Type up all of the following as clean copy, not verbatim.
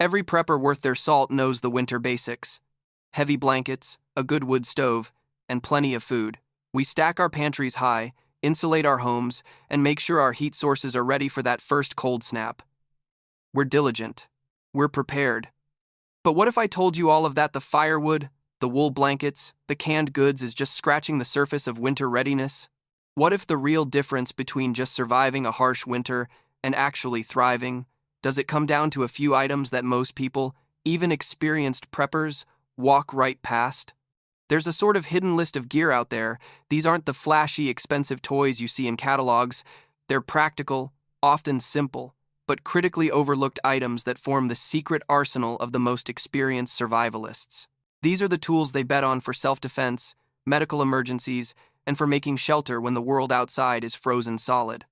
Every prepper worth their salt knows the winter basics. Heavy blankets, a good wood stove, and plenty of food. We stack our pantries high, insulate our homes, and make sure our heat sources are ready for that first cold snap. We're diligent. We're prepared. But what if I told you all of that the firewood, the wool blankets, the canned goods is just scratching the surface of winter readiness? What if the real difference between just surviving a harsh winter and actually thriving, does it come down to a few items that most people, even experienced preppers, walk right past? There's a sort of hidden list of gear out there. These aren't the flashy, expensive toys you see in catalogs. They're practical, often simple, but critically overlooked items that form the secret arsenal of the most experienced survivalists. These are the tools they bet on for self-defense, medical emergencies, and for making shelter when the world outside is frozen solid.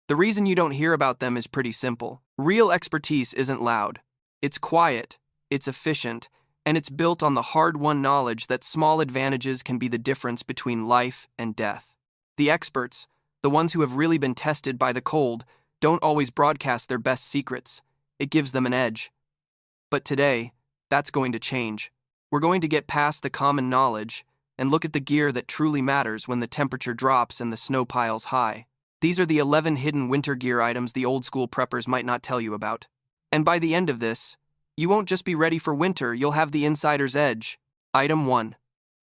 The reason you don't hear about them is pretty simple. Real expertise isn't loud. It's quiet, it's efficient, and it's built on the hard-won knowledge that small advantages can be the difference between life and death. The experts, the ones who have really been tested by the cold, don't always broadcast their best secrets. It gives them an edge. But today, that's going to change. We're going to get past the common knowledge and look at the gear that truly matters when the temperature drops and the snow piles high. These are the 11 hidden winter gear items the old-school preppers might not tell you about. And by the end of this, you won't just be ready for winter, you'll have the insider's edge. Item 1.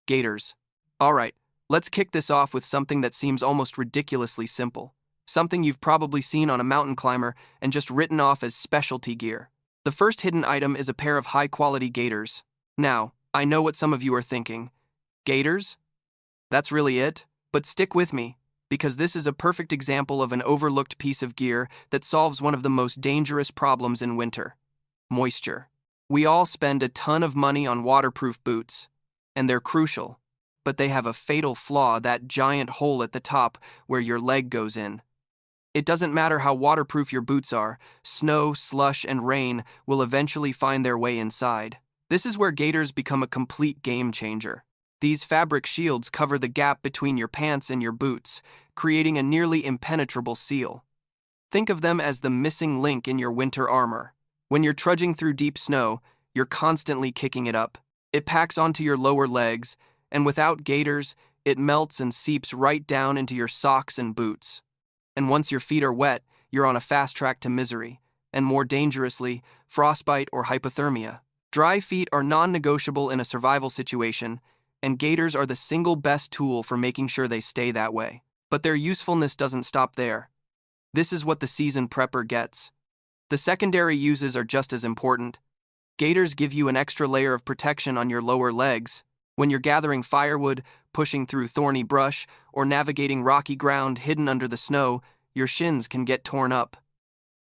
Gaiters. Alright, let's kick this off with something that seems almost ridiculously simple. Something you've probably seen on a mountain climber and just written off as specialty gear. The first hidden item is a pair of high-quality gaiters. Now, I know what some of you are thinking. Gaiters? That's really it? But stick with me, because this is a perfect example of an overlooked piece of gear that solves one of the most dangerous problems in winter. Moisture. We all spend a ton of money on waterproof boots, and they're crucial, but they have a fatal flaw, that giant hole at the top where your leg goes in. It doesn't matter how waterproof your boots are, snow, slush, and rain will eventually find their way inside. This is where gaiters become a complete game changer. These fabric shields cover the gap between your pants and your boots, creating a nearly impenetrable seal. Think of them as the missing link in your winter armor. When you're trudging through deep snow, you're constantly kicking it up. It packs onto your lower legs, and without gaiters, it melts and seeps right down into your socks and boots. And once your feet are wet, you're on a fast track to misery, and more dangerously, frostbite or hypothermia. Dry feet are non-negotiable in a survival situation, and gaiters are the single best tool for making sure they stay that way. But their usefulness doesn't stop there. This is what the seasoned prepper gets. The secondary uses are just as important. Gaiters give you an extra layer of protection on your lower legs. When you're gathering firewood, pushing through thorny brush, or navigating rocky ground hidden under the snow, your shins can get torn up.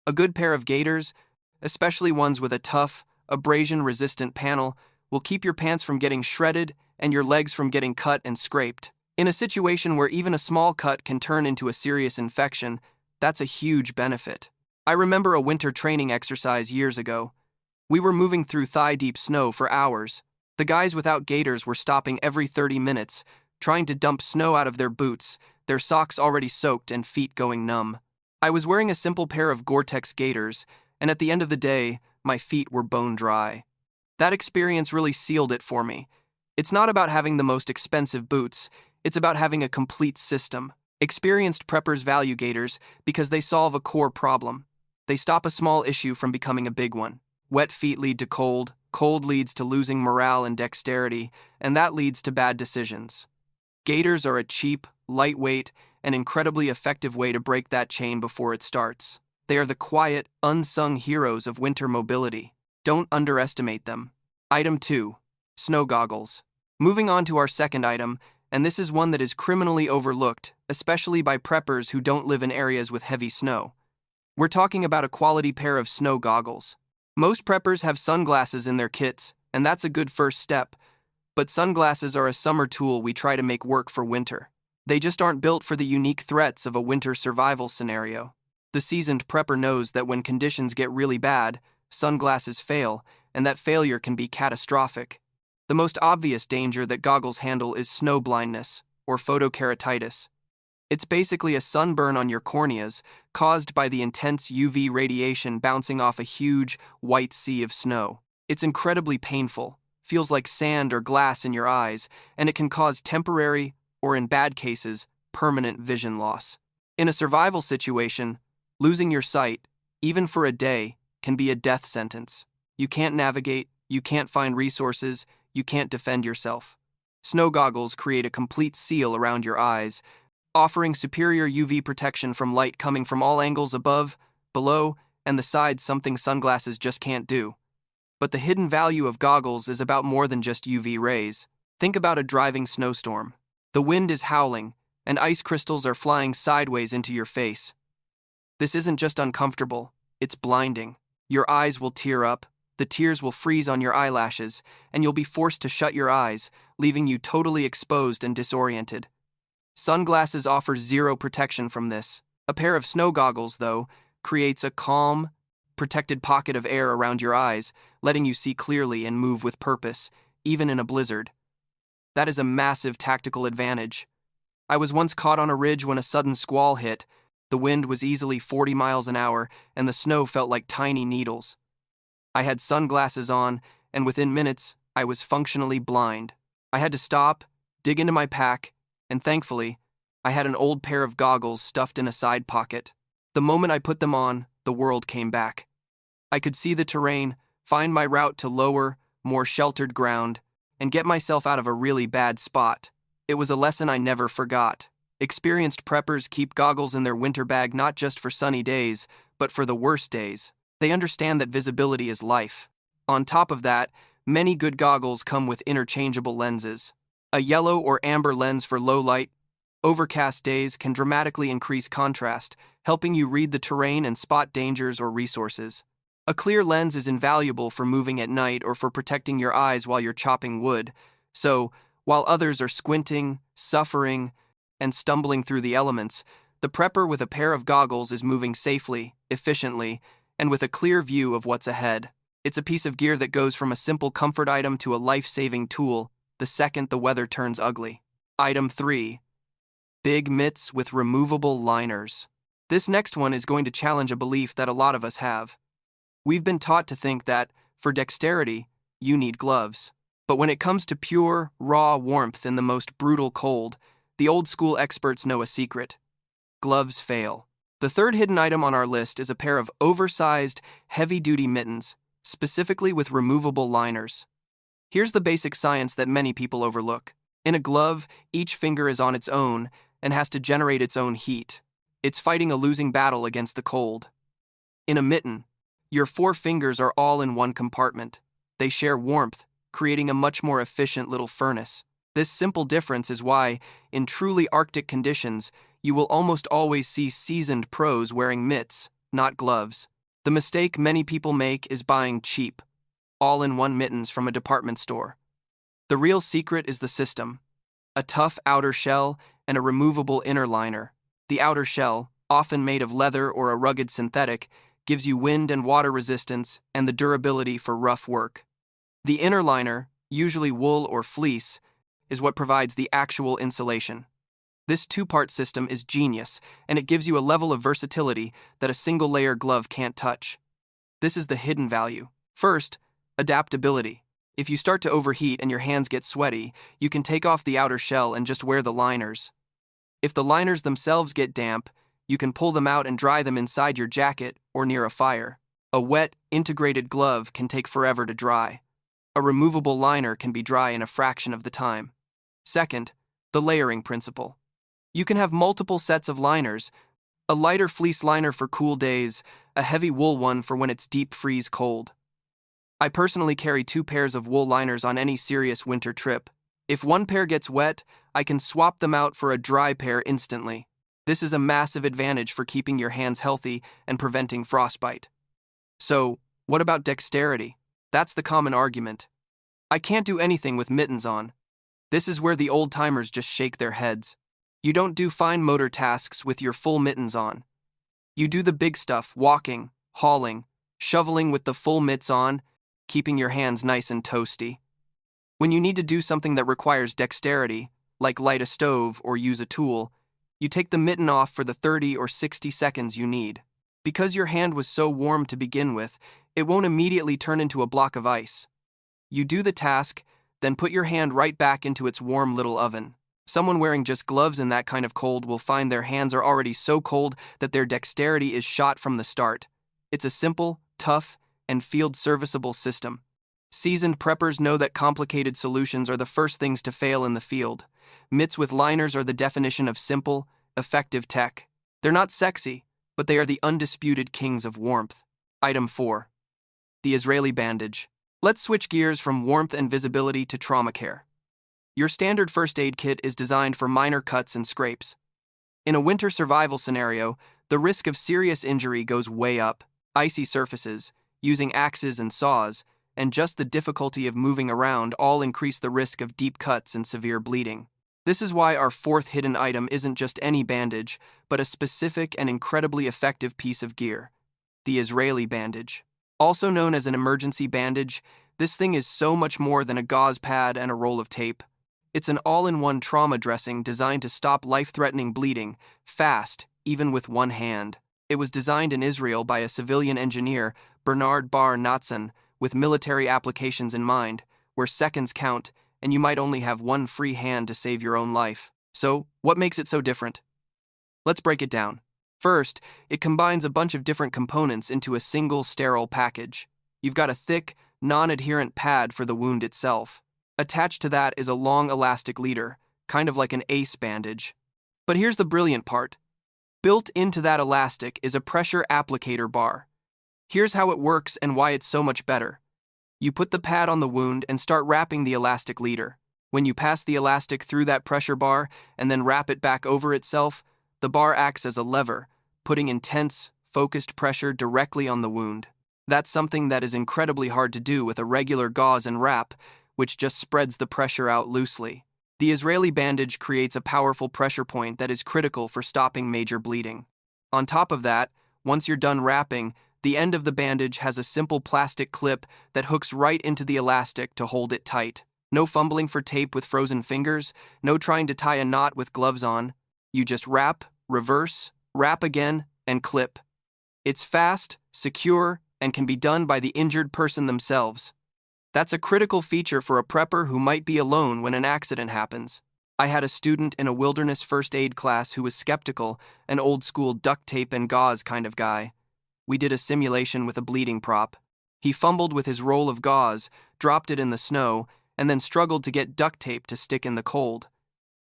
A good pair of gaiters, especially ones with a tough, abrasion-resistant panel, will keep your pants from getting shredded and your legs from getting cut and scraped. In a situation where even a small cut can turn into a serious infection, that's a huge benefit. I remember a winter training exercise years ago. We were moving through thigh-deep snow for hours. The guys without gaiters were stopping every 30 minutes, trying to dump snow out of their boots, their socks already soaked and feet going numb. I was wearing a simple pair of Gore-Tex gaiters, and at the end of the day, my feet were bone dry. That experience really sealed it for me. It's not about having the most expensive boots, it's about having a complete system. Experienced preppers value gaiters because they solve a core problem. They stop a small issue from becoming a big one. Wet feet lead to cold, cold leads to losing morale and dexterity, and that leads to bad decisions. Gaiters are a cheap, lightweight, and incredibly effective way to break that chain before it starts. They are the quiet, unsung heroes of winter mobility. Don't underestimate them. Item 2. Snow goggles. Moving on to our second item, and this is one that is criminally overlooked, especially by preppers who don't live in areas with heavy snow. We're talking about a quality pair of snow goggles. Most preppers have sunglasses in their kits, and that's a good first step, but sunglasses are a summer tool we try to make work for winter. They just aren't built for the unique threats of a winter survival scenario. The seasoned prepper knows that when conditions get really bad, sunglasses fail, and that failure can be catastrophic. The most obvious danger that goggles handle is snow blindness, or photokeratitis. It's basically a sunburn on your corneas caused by the intense UV radiation bouncing off a huge, white sea of snow. It's incredibly painful, feels like sand or glass in your eyes, and it can cause temporary, or in bad cases, permanent vision loss. In a survival situation, losing your sight, even for a day, can be a death sentence. You can't navigate, you can't find resources, you can't defend yourself. Snow goggles create a complete seal around your eyes, offering superior UV protection from light coming from all angles above, below, and the sides, something sunglasses just can't do. But the hidden value of goggles is about more than just UV rays. Think about a driving snowstorm. The wind is howling, and ice crystals are flying sideways into your face. This isn't just uncomfortable, it's blinding. Your eyes will tear up, the tears will freeze on your eyelashes, and you'll be forced to shut your eyes, leaving you totally exposed and disoriented. Sunglasses offer zero protection from this. A pair of snow goggles, though, creates a calm, protected pocket of air around your eyes, letting you see clearly and move with purpose, even in a blizzard. That is a massive tactical advantage. I was once caught on a ridge when a sudden squall hit. The wind was easily 40 miles an hour, and the snow felt like tiny needles. I had sunglasses on, and within minutes, I was functionally blind. I had to stop, dig into my pack, and thankfully, I had an old pair of goggles stuffed in a side pocket. The moment I put them on, the world came back. I could see the terrain, find my route to lower, more sheltered ground, and get myself out of a really bad spot. It was a lesson I never forgot. Experienced preppers keep goggles in their winter bag not just for sunny days, but for the worst days. They understand that visibility is life. On top of that, many good goggles come with interchangeable lenses. A yellow or amber lens for low light, overcast days can dramatically increase contrast, helping you read the terrain and spot dangers or resources. A clear lens is invaluable for moving at night or for protecting your eyes while you're chopping wood. So, while others are squinting, suffering, and stumbling through the elements, the prepper with a pair of goggles is moving safely, efficiently, and with a clear view of what's ahead. It's a piece of gear that goes from a simple comfort item to a life-saving tool the second the weather turns ugly. Item 3. Big mitts with removable liners. This next one is going to challenge a belief that a lot of us have. We've been taught to think that, for dexterity, you need gloves. But when it comes to pure, raw warmth in the most brutal cold, the old-school experts know a secret. Gloves fail. The third hidden item on our list is a pair of oversized, heavy-duty mittens, specifically with removable liners. Here's the basic science that many people overlook. In a glove, each finger is on its own and has to generate its own heat. It's fighting a losing battle against the cold. In a mitten, your 4 fingers are all in one compartment. They share warmth, creating a much more efficient little furnace. This simple difference is why, in truly Arctic conditions, you will almost always see seasoned pros wearing mitts, not gloves. The mistake many people make is buying cheap, all-in-one mittens from a department store. The real secret is the system: a tough outer shell and a removable inner liner. The outer shell, often made of leather or a rugged synthetic, gives you wind and water resistance and the durability for rough work. The inner liner, usually wool or fleece, is what provides the actual insulation. This 2-part system is genius, and it gives you a level of versatility that a single-layer glove can't touch. This is the hidden value. First, adaptability. If you start to overheat and your hands get sweaty, you can take off the outer shell and just wear the liners. If the liners themselves get damp, you can pull them out and dry them inside your jacket or near a fire. A wet, integrated glove can take forever to dry. A removable liner can be dry in a fraction of the time. Second, the layering principle. You can have multiple sets of liners: a lighter fleece liner for cool days, a heavy wool one for when it's deep freeze cold. I personally carry 2 pairs of wool liners on any serious winter trip. If one pair gets wet, I can swap them out for a dry pair instantly. This is a massive advantage for keeping your hands healthy and preventing frostbite. So, what about dexterity? That's the common argument. I can't do anything with mittens on. This is where the old-timers just shake their heads. You don't do fine motor tasks with your full mittens on. You do the big stuff: walking, hauling, shoveling with the full mitts on, keeping your hands nice and toasty. When you need to do something that requires dexterity, like light a stove or use a tool, You take the mitten off for the 30 or 60 seconds you need. Because your hand was so warm to begin with, it won't immediately turn into a block of ice. You do the task, then put your hand right back into its warm little oven. Someone wearing just gloves in that kind of cold will find their hands are already so cold that their dexterity is shot from the start. It's a simple, tough, and field-serviceable system. Seasoned preppers know that complicated solutions are the first things to fail in the field. Mitts with liners are the definition of simple, effective tech. They're not sexy, but they are the undisputed kings of warmth. Item 4. The Israeli bandage. Let's switch gears from warmth and visibility to trauma care. Your standard first aid kit is designed for minor cuts and scrapes. In a winter survival scenario, the risk of serious injury goes way up. Icy surfaces, using axes and saws, and just the difficulty of moving around all increase the risk of deep cuts and severe bleeding. This is why our fourth hidden item isn't just any bandage, but a specific and incredibly effective piece of gear: the Israeli bandage. Also known as an emergency bandage, this thing is so much more than a gauze pad and a roll of tape. It's an all-in-one trauma dressing designed to stop life-threatening bleeding, fast, even with one hand. It was designed in Israel by a civilian engineer, Bernard Bar Natzan, with military applications in mind, where seconds count, and you might only have one free hand to save your own life. So, what makes it so different? Let's break it down. First, it combines a bunch of different components into a single sterile package. You've got a thick, non-adherent pad for the wound itself. Attached to that is a long elastic leader, kind of like an ace bandage. But here's the brilliant part. Built into that elastic is a pressure applicator bar. Here's how it works and why it's so much better. You put the pad on the wound and start wrapping the elastic leader. When you pass the elastic through that pressure bar and then wrap it back over itself, the bar acts as a lever, putting intense, focused pressure directly on the wound. That's something that is incredibly hard to do with a regular gauze and wrap, which just spreads the pressure out loosely. The Israeli bandage creates a powerful pressure point that is critical for stopping major bleeding. On top of that, once you're done wrapping, the end of the bandage has a simple plastic clip that hooks right into the elastic to hold it tight. No fumbling for tape with frozen fingers, no trying to tie a knot with gloves on. You just wrap, reverse, wrap again, and clip. It's fast, secure, and can be done by the injured person themselves. That's a critical feature for a prepper who might be alone when an accident happens. I had a student in a wilderness first aid class who was skeptical, an old-school duct tape and gauze kind of guy. We did a simulation with a bleeding prop. He fumbled with his roll of gauze, dropped it in the snow, and then struggled to get duct tape to stick in the cold.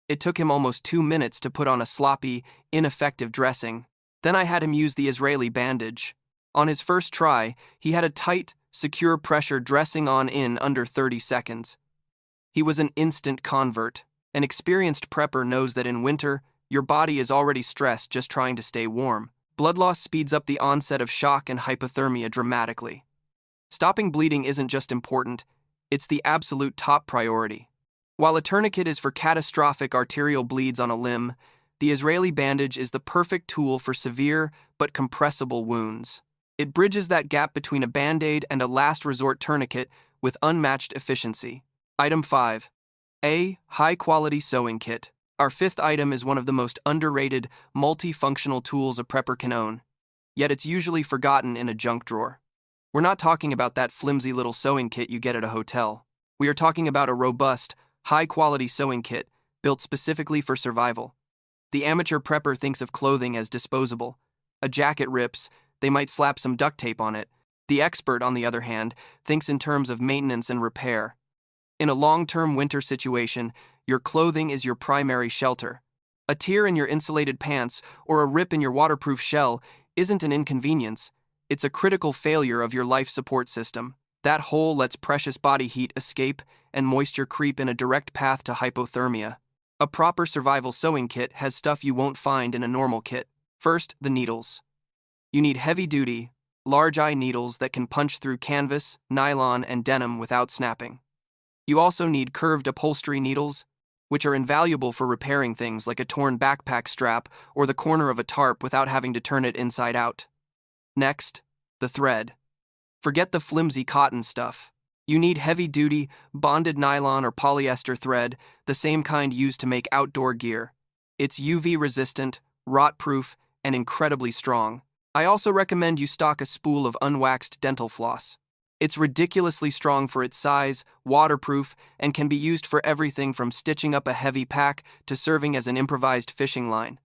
It took him almost 2 minutes to put on a sloppy, ineffective dressing. Then I had him use the Israeli bandage. On his first try, he had a tight, secure pressure dressing on in under 30 seconds. He was an instant convert. An experienced prepper knows that in winter, your body is already stressed just trying to stay warm. Blood loss speeds up the onset of shock and hypothermia dramatically. Stopping bleeding isn't just important, it's the absolute top priority. While a tourniquet is for catastrophic arterial bleeds on a limb, the Israeli bandage is the perfect tool for severe but compressible wounds. It bridges that gap between a band-aid and a last resort tourniquet with unmatched efficiency. Item 5. A high-quality sewing kit. Our fifth item is one of the most underrated, multifunctional tools a prepper can own. Yet it's usually forgotten in a junk drawer. We're not talking about that flimsy little sewing kit you get at a hotel. We are talking about a robust, high-quality sewing kit built specifically for survival. The amateur prepper thinks of clothing as disposable. A jacket rips, they might slap some duct tape on it. The expert, on the other hand, thinks in terms of maintenance and repair. In a long-term winter situation, your clothing is your primary shelter. A tear in your insulated pants or a rip in your waterproof shell isn't an inconvenience. It's a critical failure of your life support system. That hole lets precious body heat escape and moisture creep in a direct path to hypothermia. A proper survival sewing kit has stuff you won't find in a normal kit. First, the needles. You need heavy-duty, large-eye needles that can punch through canvas, nylon, and denim without snapping. You also need curved upholstery needles, which are invaluable for repairing things like a torn backpack strap or the corner of a tarp without having to turn it inside out. Next, the thread. Forget the flimsy cotton stuff. You need heavy-duty, bonded nylon or polyester thread, the same kind used to make outdoor gear. It's UV resistant, rot proof, and incredibly strong. I also recommend you stock a spool of unwaxed dental floss. It's ridiculously strong for its size, waterproof, and can be used for everything from stitching up a heavy pack to serving as an improvised fishing line.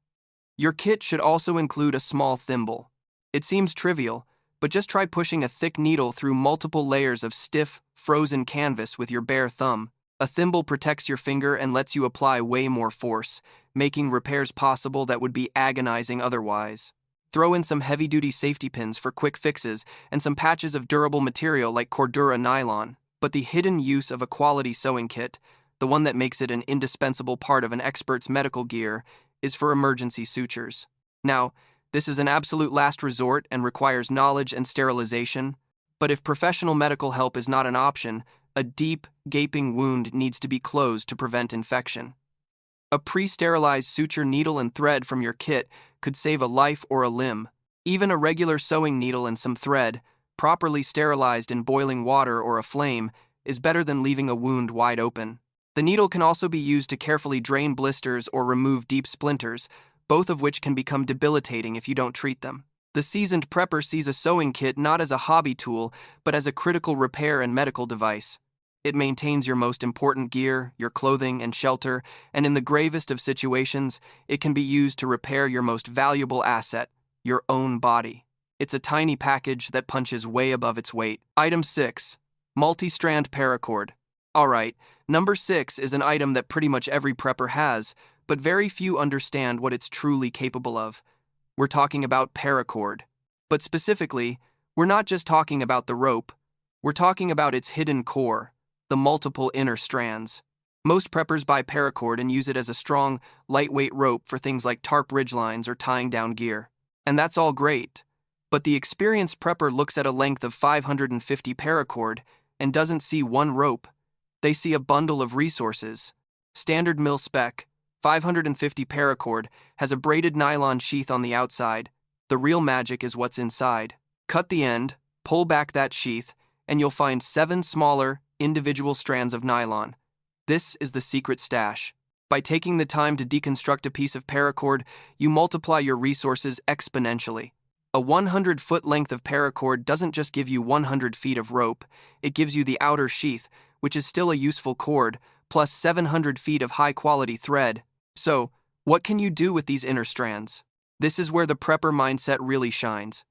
Your kit should also include a small thimble. It seems trivial, but just try pushing a thick needle through multiple layers of stiff, frozen canvas with your bare thumb. A thimble protects your finger and lets you apply way more force, making repairs possible that would be agonizing otherwise. Throw in some heavy-duty safety pins for quick fixes and some patches of durable material like Cordura nylon. But the hidden use of a quality sewing kit, the one that makes it an indispensable part of an expert's medical gear, is for emergency sutures. Now, this is an absolute last resort and requires knowledge and sterilization, but if professional medical help is not an option, a deep, gaping wound needs to be closed to prevent infection. A pre-sterilized suture needle and thread from your kit could save a life or a limb. Even a regular sewing needle and some thread, properly sterilized in boiling water or a flame, is better than leaving a wound wide open. The needle can also be used to carefully drain blisters or remove deep splinters, both of which can become debilitating if you don't treat them. The seasoned prepper sees a sewing kit not as a hobby tool, but as a critical repair and medical device. It maintains your most important gear, your clothing and shelter, and in the gravest of situations, it can be used to repair your most valuable asset, your own body. It's a tiny package that punches way above its weight. Item 6. Multi-strand paracord. Alright, number 6 is an item that pretty much every prepper has, but very few understand what it's truly capable of. We're talking about paracord. But specifically, we're not just talking about the rope, we're talking about its hidden core, the multiple inner strands. Most preppers buy paracord and use it as a strong, lightweight rope for things like tarp ridgelines or tying down gear. And that's all great. But the experienced prepper looks at a length of 550 paracord and doesn't see one rope. They see a bundle of resources. Standard mil spec, 550 paracord has a braided nylon sheath on the outside. The real magic is what's inside. Cut the end, pull back that sheath, and you'll find 7 smaller, individual strands of nylon. This is the secret stash. By taking the time to deconstruct a piece of paracord, you multiply your resources exponentially. A 100-foot length of paracord doesn't just give you 100 feet of rope, it gives you the outer sheath, which is still a useful cord, plus 700 feet of high-quality thread. So, what can you do with these inner strands? This is where the prepper mindset really shines.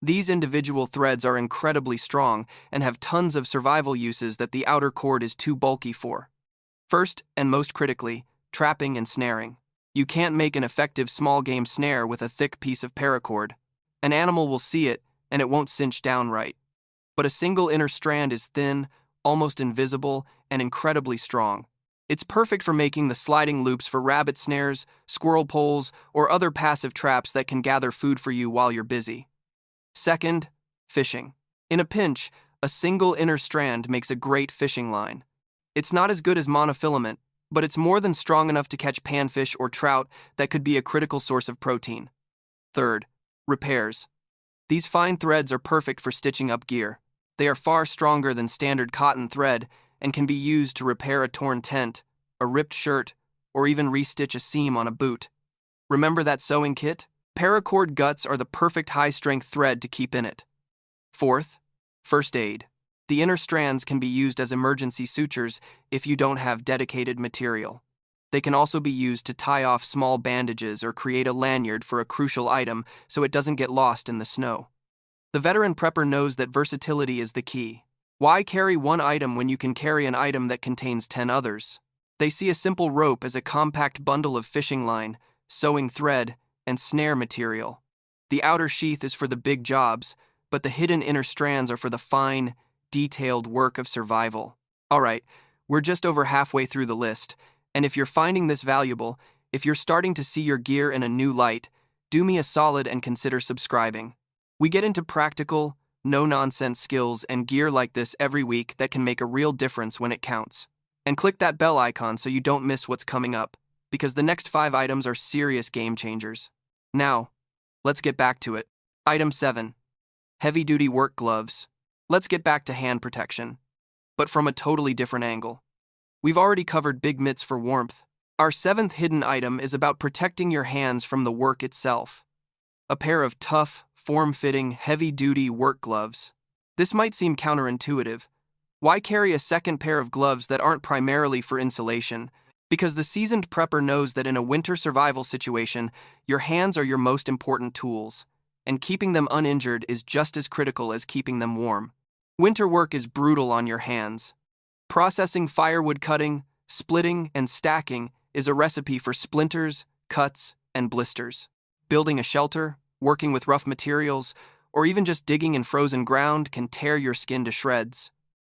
These individual threads are incredibly strong and have tons of survival uses that the outer cord is too bulky for. First, and most critically, trapping and snaring. You can't make an effective small game snare with a thick piece of paracord. An animal will see it, and it won't cinch down right. But a single inner strand is thin, almost invisible, and incredibly strong. It's perfect for making the sliding loops for rabbit snares, squirrel poles, or other passive traps that can gather food for you while you're busy. Second, fishing. In a pinch, a single inner strand makes a great fishing line. It's not as good as monofilament, but it's more than strong enough to catch panfish or trout that could be a critical source of protein. Third, repairs. These fine threads are perfect for stitching up gear. They are far stronger than standard cotton thread and can be used to repair a torn tent, a ripped shirt, or even restitch a seam on a boot. Remember that sewing kit? Paracord guts are the perfect high-strength thread to keep in it. Fourth, first aid. The inner strands can be used as emergency sutures if you don't have dedicated material. They can also be used to tie off small bandages or create a lanyard for a crucial item so it doesn't get lost in the snow. The veteran prepper knows that versatility is the key. Why carry one item when you can carry an item that contains 10 others? They see a simple rope as a compact bundle of fishing line, sewing thread, and snare material. The outer sheath is for the big jobs, but the hidden inner strands are for the fine, detailed work of survival. Alright, we're just over halfway through the list, and if you're finding this valuable, if you're starting to see your gear in a new light, do me a solid and consider subscribing. We get into practical, no-nonsense skills and gear like this every week that can make a real difference when it counts. And click that bell icon so you don't miss what's coming up, because the next 5 items are serious game changers. Now, let's get back to it. Item 7. Heavy-duty work gloves. Let's get back to hand protection, but from a totally different angle. We've already covered big mitts for warmth. Our seventh hidden item is about protecting your hands from the work itself. A pair of tough, form-fitting, heavy-duty work gloves. This might seem counterintuitive. Why carry a second pair of gloves that aren't primarily for insulation? Because the seasoned prepper knows that in a winter survival situation, your hands are your most important tools, and keeping them uninjured is just as critical as keeping them warm. Winter work is brutal on your hands. Processing firewood, cutting, splitting, and stacking is a recipe for splinters, cuts, and blisters. Building a shelter, working with rough materials, or even just digging in frozen ground can tear your skin to shreds.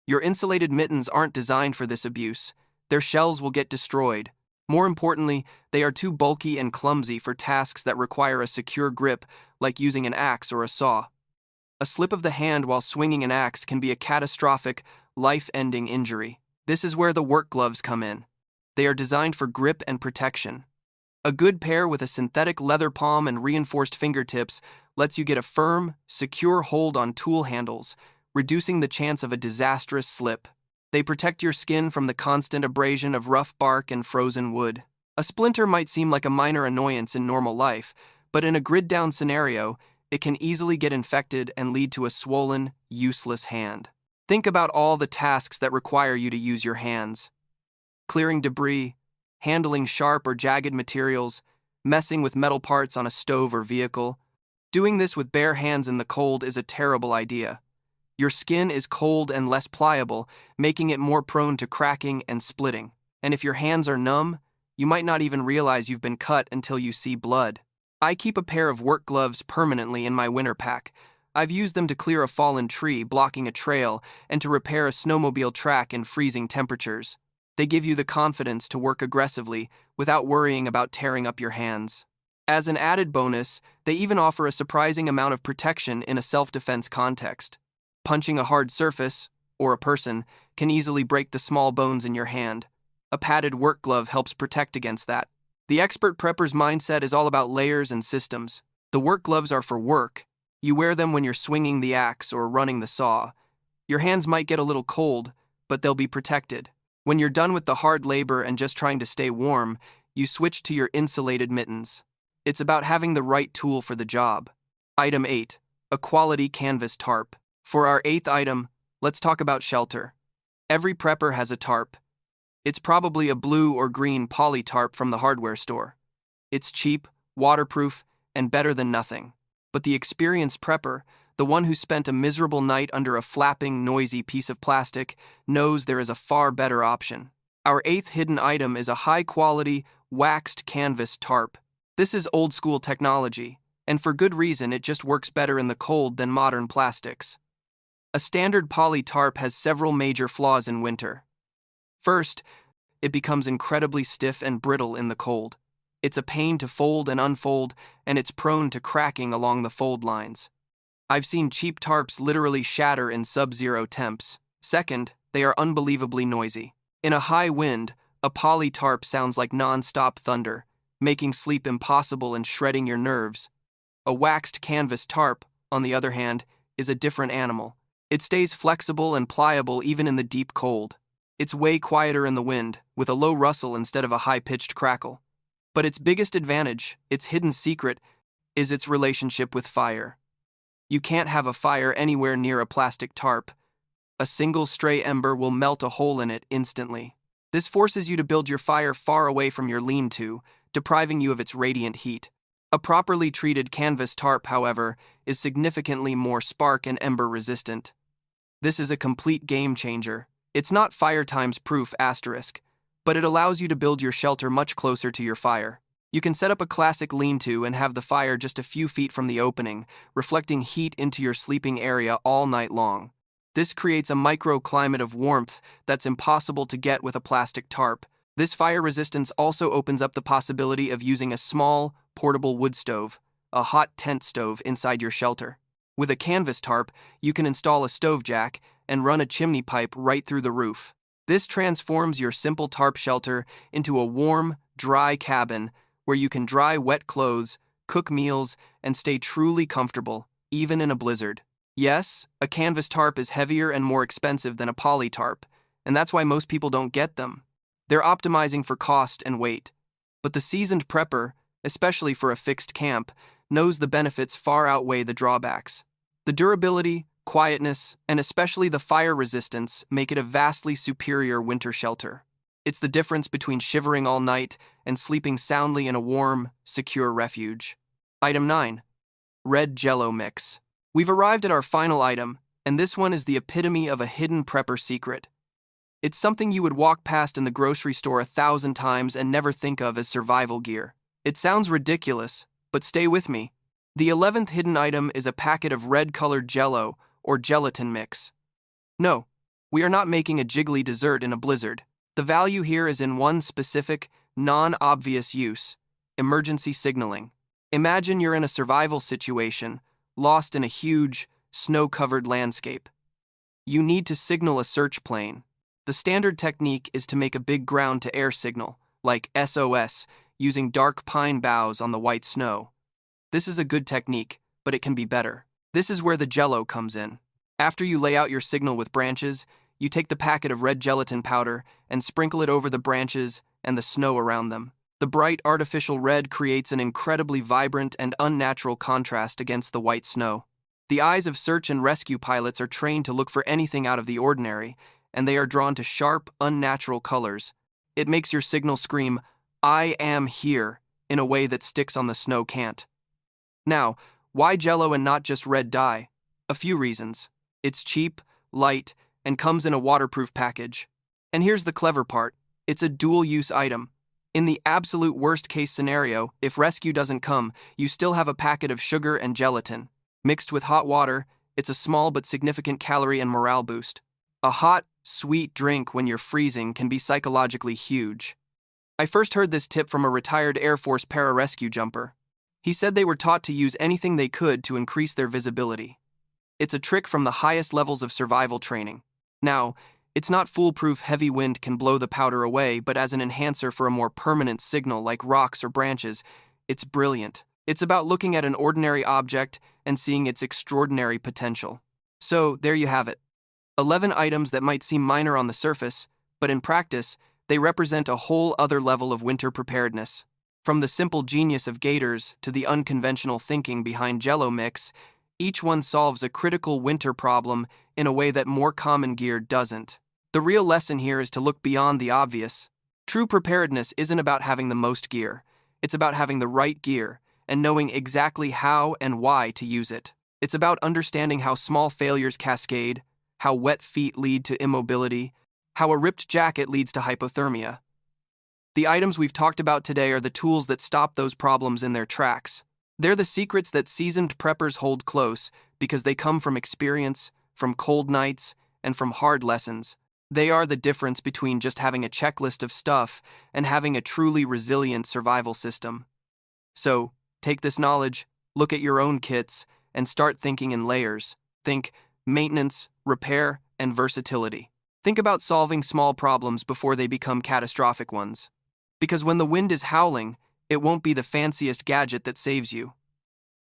Your insulated mittens aren't designed for this abuse. Their shells will get destroyed. More importantly, they are too bulky and clumsy for tasks that require a secure grip, like using an axe or a saw. A slip of the hand while swinging an axe can be a catastrophic, life-ending injury. This is where the work gloves come in. They are designed for grip and protection. A good pair with a synthetic leather palm and reinforced fingertips lets you get a firm, secure hold on tool handles, reducing the chance of a disastrous slip. They protect your skin from the constant abrasion of rough bark and frozen wood. A splinter might seem like a minor annoyance in normal life, but in a grid-down scenario, it can easily get infected and lead to a swollen, useless hand. Think about all the tasks that require you to use your hands. Clearing debris, handling sharp or jagged materials, messing with metal parts on a stove or vehicle. Doing this with bare hands in the cold is a terrible idea. Your skin is cold and less pliable, making it more prone to cracking and splitting. And if your hands are numb, you might not even realize you've been cut until you see blood. I keep a pair of work gloves permanently in my winter pack. I've used them to clear a fallen tree blocking a trail and to repair a snowmobile track in freezing temperatures. They give you the confidence to work aggressively without worrying about tearing up your hands. As an added bonus, they even offer a surprising amount of protection in a self-defense context. Punching a hard surface, or a person, can easily break the small bones in your hand. A padded work glove helps protect against that. The expert prepper's mindset is all about layers and systems. The work gloves are for work. You wear them when you're swinging the axe or running the saw. Your hands might get a little cold, but they'll be protected. When you're done with the hard labor and just trying to stay warm, you switch to your insulated mittens. It's about having the right tool for the job. Item 8. A quality canvas tarp. For our 8th item, let's talk about shelter. Every prepper has a tarp. It's probably a blue or green poly tarp from the hardware store. It's cheap, waterproof, and better than nothing. But the experienced prepper, the one who spent a miserable night under a flapping, noisy piece of plastic, knows there is a far better option. Our 8th hidden item is a high-quality, waxed canvas tarp. This is old-school technology, and for good reason. It just works better in the cold than modern plastics. A standard poly tarp has several major flaws in winter. First, it becomes incredibly stiff and brittle in the cold. It's a pain to fold and unfold, and it's prone to cracking along the fold lines. I've seen cheap tarps literally shatter in sub-zero temps. Second, they are unbelievably noisy. In a high wind, a poly tarp sounds like non-stop thunder, making sleep impossible and shredding your nerves. A waxed canvas tarp, on the other hand, is a different animal. It stays flexible and pliable even in the deep cold. It's way quieter in the wind, with a low rustle instead of a high-pitched crackle. But its biggest advantage, its hidden secret, is its relationship with fire. You can't have a fire anywhere near a plastic tarp. A single stray ember will melt a hole in it instantly. This forces you to build your fire far away from your lean-to, depriving you of its radiant heat. A properly treated canvas tarp, however, is significantly more spark and ember resistant. This is a complete game changer. It's not fire times proof asterisk, but it allows you to build your shelter much closer to your fire. You can set up a classic lean-to and have the fire just a few feet from the opening, reflecting heat into your sleeping area all night long. This creates a microclimate of warmth that's impossible to get with a plastic tarp. This fire resistance also opens up the possibility of using a small, portable wood stove, a hot tent stove, inside your shelter. With a canvas tarp, you can install a stove jack and run a chimney pipe right through the roof. This transforms your simple tarp shelter into a warm, dry cabin where you can dry wet clothes, cook meals, and stay truly comfortable, even in a blizzard. Yes, a canvas tarp is heavier and more expensive than a poly tarp, and that's why most people don't get them. They're optimizing for cost and weight. But the seasoned prepper, especially for a fixed camp, knows the benefits far outweigh the drawbacks. The durability, quietness, and especially the fire resistance make it a vastly superior winter shelter. It's the difference between shivering all night and sleeping soundly in a warm, secure refuge. Item 9. Red Jell-O Mix. We've arrived at our final item, and this one is the epitome of a hidden prepper secret. It's something you would walk past in the grocery store 1,000 times and never think of as survival gear. It sounds ridiculous, but stay with me. The 11th hidden item is a packet of red-colored Jell-O or gelatin mix. No, we are not making a jiggly dessert in a blizzard. The value here is in one specific, non-obvious use: emergency signaling. Imagine you're in a survival situation, lost in a huge, snow-covered landscape. You need to signal a search plane. The standard technique is to make a big ground-to-air signal, like SOS, using dark pine boughs on the white snow. This is a good technique, but it can be better. This is where the Jell-O comes in. After you lay out your signal with branches, you take the packet of red gelatin powder and sprinkle it over the branches and the snow around them. The bright artificial red creates an incredibly vibrant and unnatural contrast against the white snow. The eyes of search and rescue pilots are trained to look for anything out of the ordinary, and they are drawn to sharp, unnatural colors. It makes your signal scream, "I am here," in a way that sticks on the snow can't. Now, why Jell-O and not just red dye? A few reasons. It's cheap, light, and comes in a waterproof package. And here's the clever part. It's a dual-use item. In the absolute worst-case scenario, if rescue doesn't come, you still have a packet of sugar and gelatin. Mixed with hot water, it's a small but significant calorie and morale boost. A hot, sweet drink when you're freezing can be psychologically huge. I first heard this tip from a retired Air Force pararescue jumper. He said they were taught to use anything they could to increase their visibility. It's a trick from the highest levels of survival training. Now, it's not foolproof. Heavy wind can blow the powder away, but as an enhancer for a more permanent signal like rocks or branches, it's brilliant. It's about looking at an ordinary object and seeing its extraordinary potential. So, there you have it. 11 items that might seem minor on the surface, but in practice, they represent a whole other level of winter preparedness. From the simple genius of gaiters to the unconventional thinking behind Jell-O mix, each one solves a critical winter problem in a way that more common gear doesn't. The real lesson here is to look beyond the obvious. True preparedness isn't about having the most gear. It's about having the right gear and knowing exactly how and why to use it. It's about understanding how small failures cascade, how wet feet lead to immobility, how a ripped jacket leads to hypothermia. The items we've talked about today are the tools that stop those problems in their tracks. They're the secrets that seasoned preppers hold close because they come from experience, from cold nights, and from hard lessons. They are the difference between just having a checklist of stuff and having a truly resilient survival system. So, take this knowledge, look at your own kits, and start thinking in layers. Think maintenance, repair, and versatility. Think about solving small problems before they become catastrophic ones. Because when the wind is howling, it won't be the fanciest gadget that saves you.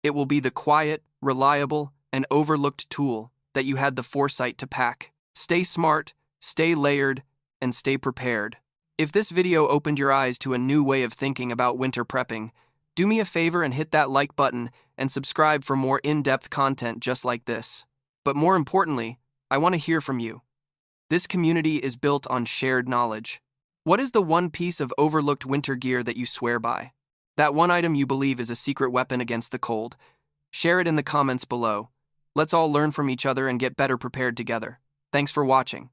It will be the quiet, reliable, and overlooked tool that you had the foresight to pack. Stay smart, stay layered, and stay prepared. If this video opened your eyes to a new way of thinking about winter prepping, do me a favor and hit that like button and subscribe for more in-depth content just like this. But more importantly, I want to hear from you. This community is built on shared knowledge. What is the one piece of overlooked winter gear that you swear by? That one item you believe is a secret weapon against the cold? Share it in the comments below. Let's all learn from each other and get better prepared together. Thanks for watching.